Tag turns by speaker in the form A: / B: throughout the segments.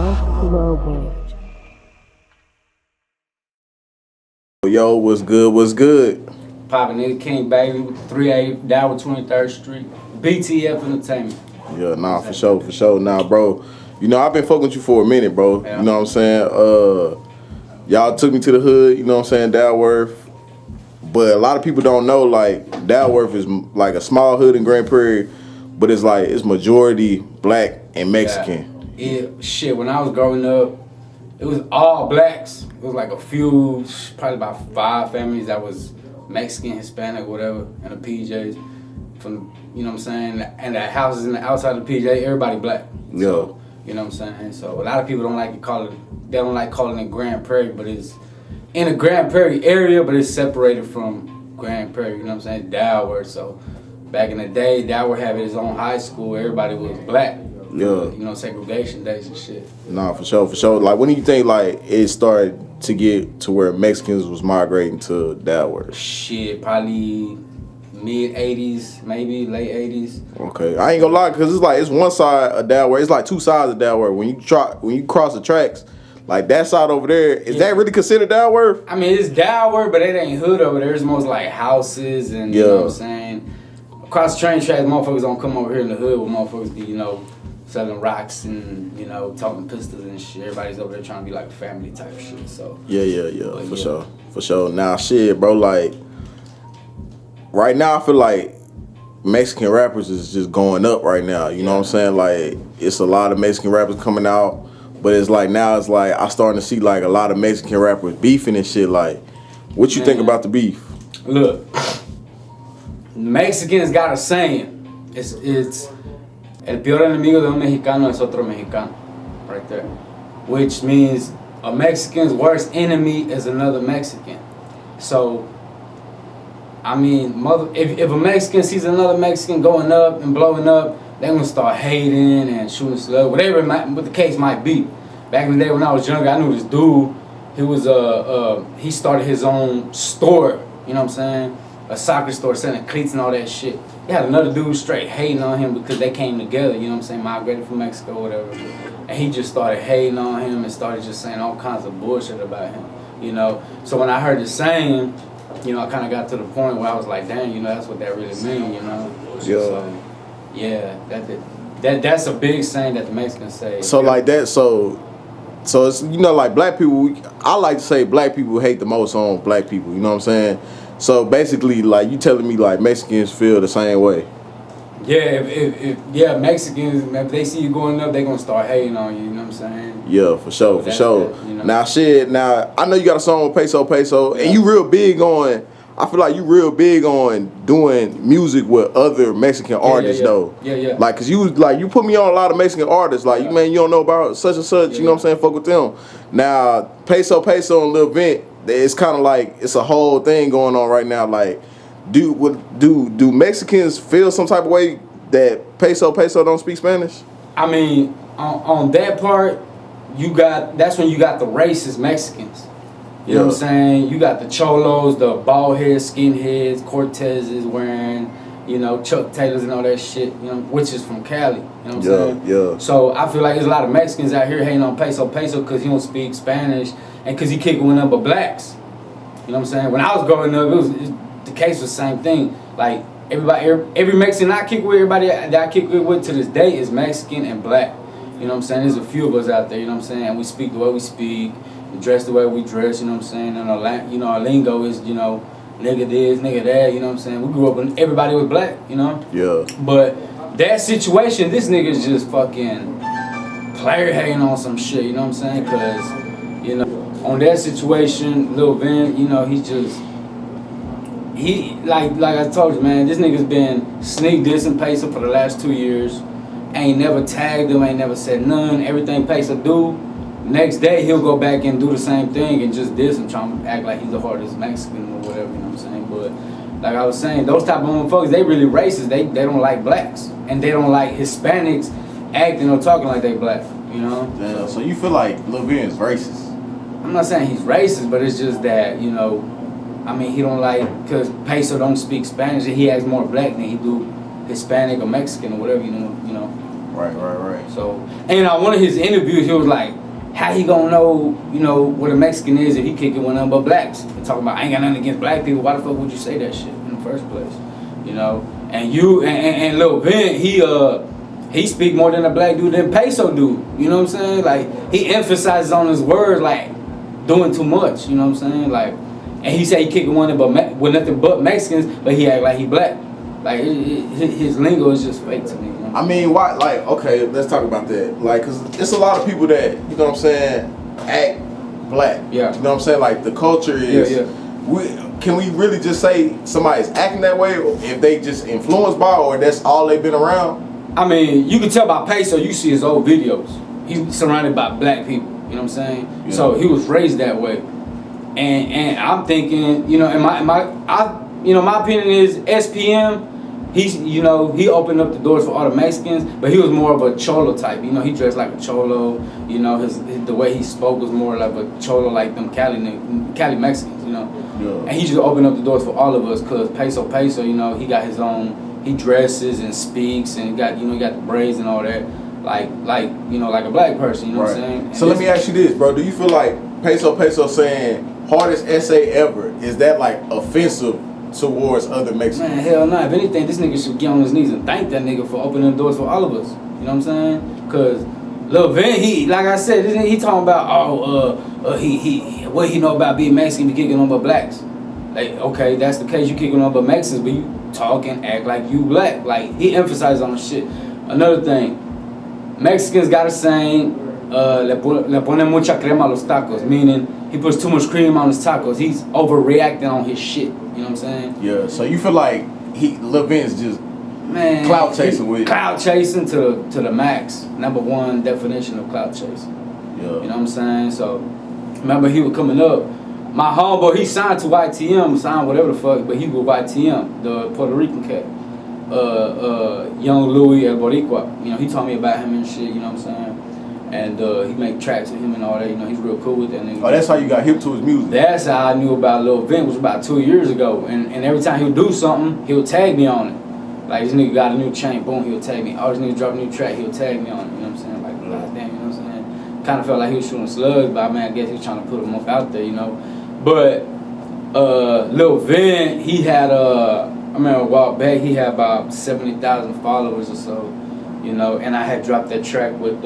A: Global.
B: Yo, what's good? What's good?
C: Poppin' nigga King baby, 380 Downworth 23rd Street, BTF Entertainment.
B: Yeah, nah, for sure. Nah, bro, you know, I've been fucking with you for a minute, bro.
C: Yeah.
B: You know what I'm saying? Y'all took me to the hood, you know what I'm saying, Downworth. But a lot of people don't know, like, Downworth is like a small hood in Grand Prairie, but it's like, it's majority black and Mexican.
C: Yeah, shit, when I was growing up, it was all blacks. It was like a few, probably about 5 families that was Mexican, Hispanic, whatever, and the PJs. From, you know what I'm saying? And the houses in the outside of the PJ, everybody black.
B: Yeah.
C: So, you know what I'm saying? So a lot of people don't like to call it, they don't like calling it Grand Prairie, but it's in a Grand Prairie area, but it's separated from Grand Prairie, you know what I'm saying? Downworth. So back in the day, Downworth had its own high school, everybody was black.
B: Yeah.
C: You know, segregation days and shit.
B: Nah, for sure. Like, when do you think, like, it started to get to where Mexicans was migrating to Downworth?
C: Shit, probably mid-80s, maybe late 80s.
B: Okay, I ain't gonna lie, cause it's like it's one side of Downworth. It's like two sides of Downworth. When you cross the tracks, like that side over there, is that really considered Downworth?
C: I mean, it's Downworth, but it ain't hood over there. It's most like houses and you know what I'm saying. Across the train tracks, motherfuckers don't come over here in the hood where motherfuckers be, you know, selling rocks and, you know, talking pistols and shit. Everybody's over there trying to be like a family type shit. So
B: Yeah, for sure. Now, shit, bro, like right now, I feel like Mexican rappers is just going up right now. You know what I'm saying? Like, it's a lot of Mexican rappers coming out, but it's like now it's like I starting to see like a lot of Mexican rappers beefing and shit. Like, what you think about the beef?
C: Look, Mexicans got a saying. It's el peor enemigo de un mexicano es otro mexicano, right there, which means a Mexican's worst enemy is another Mexican. So, I mean, if a Mexican sees another Mexican going up and blowing up, they're gonna start hating and shooting slugs, whatever what the case might be. Back in the day when I was younger, I knew this dude. He was he started his own store. You know what I'm saying? A soccer store selling cleats and all that shit. He had another dude straight hating on him because they came together. You know what I'm saying? Migrated from Mexico or whatever. And he just started hating on him and started just saying all kinds of bullshit about him. You know. So when I heard the saying, you know, I kind of got to the point where I was like, dang, you know, that's what that really means, you know?
B: Yeah.
C: So, yeah, that's a big saying that the Mexicans say.
B: So like that, so it's, you know, like black people, I like to say black people hate the most on black people, you know what I'm saying? So basically, like, you telling me like Mexicans feel the same way?
C: Yeah, if Mexicans, if they see you going up, they gonna start hating on you, you know what I'm saying?
B: Yeah, for sure.
C: You know?
B: Now I know you got a song with Peso Peso, and you real big on, I feel like you real big on doing music with other Mexican artists though.
C: Yeah.
B: Like, cause you put me on a lot of Mexican artists, like, you don't know about such and such, you know what I'm saying, fuck with them. Now, Peso Peso and Lilvent, it's kind of like, it's a whole thing going on right now, like, do Mexicans feel some type of way that Peso Peso don't speak Spanish?
C: I mean, on that part, that's when you got the racist Mexicans. You know what I'm saying? You got the cholos, the bald head, skinheads, Cortezes wearing, you know, Chuck Taylors and all that shit, you know, which is from Cali. You know what I'm saying?
B: Yeah.
C: So I feel like there's a lot of Mexicans out here hating on Peso Peso because he don't speak Spanish and because he kicking with nothing but blacks. You know what I'm saying? When I was growing up, the case was the same thing. Like, every Mexican I kick with, everybody that I kick with to this day is Mexican and black. You know what I'm saying? There's a few of us out there, you know what I'm saying? And we speak the way we speak, we dress the way we dress, you know what I'm saying? And our lingo is, you know, nigga this, nigga that, you know what I'm saying? We grew up when everybody was black, you know?
B: Yeah.
C: But that situation, this nigga's just fucking player hating on some shit, you know what I'm saying? Because, you know, on that situation, Lil Vin, you know, like I told you, man, this nigga's been sneak dissing Peso for the last 2 years. Ain't never tagged him, ain't never said none. Everything Peso do, next day he'll go back and do the same thing and just diss him, trying to act like he's the hardest Mexican or whatever, you know what I'm saying? But like I was saying, those type of motherfuckers, they really racist. They don't like blacks. And they don't like Hispanics acting or talking like they black, you know?
B: Yeah, so you feel like Lil Vin is racist?
C: I'm not saying he's racist, but it's just that, you know, I mean, he don't like, because Peso don't speak Spanish, and he has more black than he do Hispanic or Mexican or whatever, you know.
B: Right.
C: So, and on one of his interviews, he was like, how he gonna know, what a Mexican is if he kicking one of them but blacks? And talking about, I ain't got nothing against black people. Why the fuck would you say that shit in the first place? And Lil Vent, he speak more than a black dude than Peso do. You know what I'm saying? Like, he emphasizes on his words, like, doing too much. You know what I'm saying? Like, and he said he kicking one with nothing but Mexicans, but he act like he black. Like, his lingo is just fake to me.
B: I mean, why? Like, okay, let's talk about that. Like, cause it's a lot of people that, you know what I'm saying, act black.
C: Yeah.
B: You know what I'm saying? Like, the culture is.
C: Yeah.
B: Can we really just say somebody's acting that way, or if they just influenced by, or that's all they've been around?
C: I mean, you can tell by Peso. You see his old videos. He's surrounded by black people. You know what I'm saying? Yeah. So he was raised that way. And I'm thinking, my opinion is SPM. He opened up the doors for all the Mexicans, but he was more of a cholo type. He dressed like a cholo. The way he spoke was more like a cholo, like them Cali Mexicans. Yeah. And he just opened up the doors for all of us, cause Peso Peso, he got his own. He dresses and speaks, and he got the braids and all that, like a black person. You know what I'm saying? And
B: so let me ask you this, bro. Do you feel like Peso Peso saying hardest essay ever, is that like offensive towards other Mexicans?
C: Man, hell no. If anything, this nigga should get on his knees and thank that nigga for opening the doors for all of us. You know what I'm saying? Cause Lil Vent, he, like I said, he talking about what he know about being Mexican, be kicking on but blacks. Like, okay, that's the case, you kicking on but Mexicans, but you talk and act like you black. Like, he emphasizes on the shit. Another thing, Mexicans got a saying, le pone mucha crema a los tacos, meaning he puts too much cream on his tacos. He's overreacting on his shit. You know what I'm saying?
B: Yeah. So you feel like Lil Vent's just clout chasing with
C: clout chasing to the max. Number one definition of clout chasing.
B: Yeah.
C: You know what I'm saying? So remember he was coming up. My homeboy, he signed to YTM, signed whatever the fuck, but he was YTM, the Puerto Rican cat. Young Louis El Boricua. He told me about him and shit. You know what I'm saying? And he make tracks with him and all that. He's real cool with that nigga.
B: Oh, that's how you got hip to his music?
C: That's how I knew about Lil Vent. Was about 2 years ago. And every time he would do something, he would tag me on it. Like, this nigga got a new chain, boom, he would tag me. Oh, this nigga dropped a new track, he would tag me on it. You know what I'm saying? Like, goddamn, you know what I'm saying? Kind of felt like he was shooting slugs, but I guess he was trying to put him up out there, But Lil Vent, he had I remember a while back, he had about 70,000 followers or so, and I had dropped that track with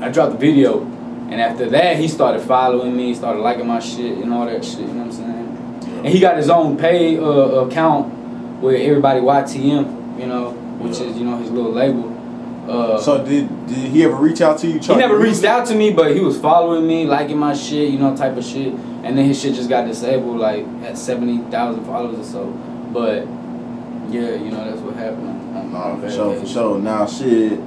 C: I dropped the video, and after that he started following me, started liking my shit and all that shit, you know what I'm saying? And he got his own paid account with everybody YTM, which is his little label.
B: So did he ever reach out to you?
C: He never reached out to me, but he was following me, liking my shit, type of shit. And then his shit just got disabled, like at 70,000 followers or so. But yeah, that's what happened.
B: For sure. Now, shit,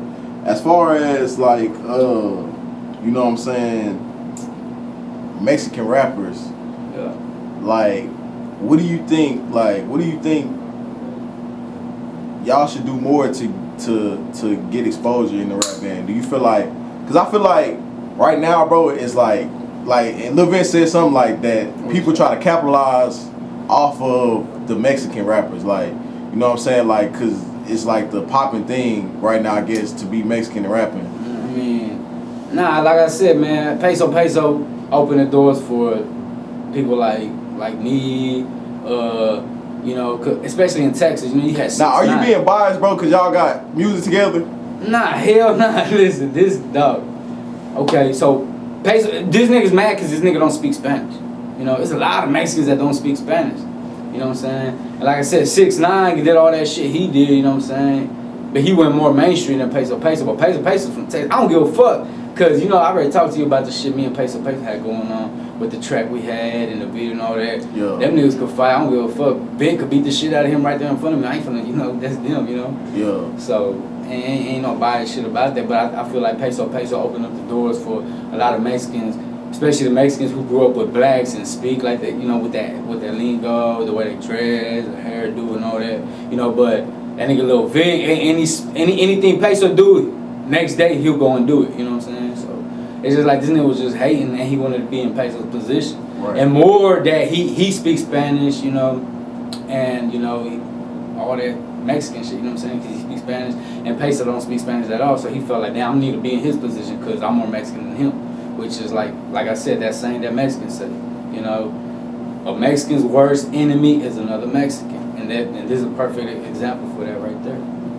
B: as far as like, you know what I'm saying, Mexican rappers,
C: yeah, like,
B: what do you think? Like, what do you think y'all should do more to get exposure in the rap game? Do you feel like? Because I feel like right now, bro, it's like, and Lil Vent said something like that. People try to capitalize off of the Mexican rappers, like, you know what I'm saying, like, cause it's like the popping thing right now, I guess, to be Mexican and rapping.
C: I mean, nah, like I said, man, Peso Peso opened the doors for people like me, especially in Texas. You had 6ix9ine.
B: Now, are you being biased, bro, cause y'all got music together?
C: Nah, hell nah. Listen, this dog. Okay, so Peso, this nigga's mad cause this nigga don't speak Spanish. There's a lot of Mexicans that don't speak Spanish. You know what I'm saying? And like I said, 6ix9ine did all that shit he did, you know what I'm saying? But he went more mainstream than Peso Peso. But Peso Peso from Texas, I don't give a fuck. Cause I already talked to you about the shit me and Peso Peso had going on with the track we had and the video and all that.
B: Yeah.
C: Them niggas could fight, I don't give a fuck. Ben could beat the shit out of him right there in front of me. I ain't finna, that's them,
B: Yeah.
C: So, ain't no bias shit about that. But I feel like Peso Peso opened up the doors for a lot of Mexicans, especially the Mexicans who grew up with blacks and speak like that, with that lingo, the way they dress, the hairdo and all that, but that nigga Lil Vent, anything Peso do, next day he'll go and do it, you know what I'm saying? So it's just like this nigga was just hating and he wanted to be in Peso's position.
B: Right.
C: And more that he speaks Spanish, and all that Mexican shit, you know what I'm saying? Because he speaks Spanish, and Peso don't speak Spanish at all, so he felt like, damn, I need to be in his position because I'm more Mexican than him. Which is like I said, that saying that Mexicans say, you know, a Mexican's worst enemy is another Mexican. And this is a perfect example for that right there.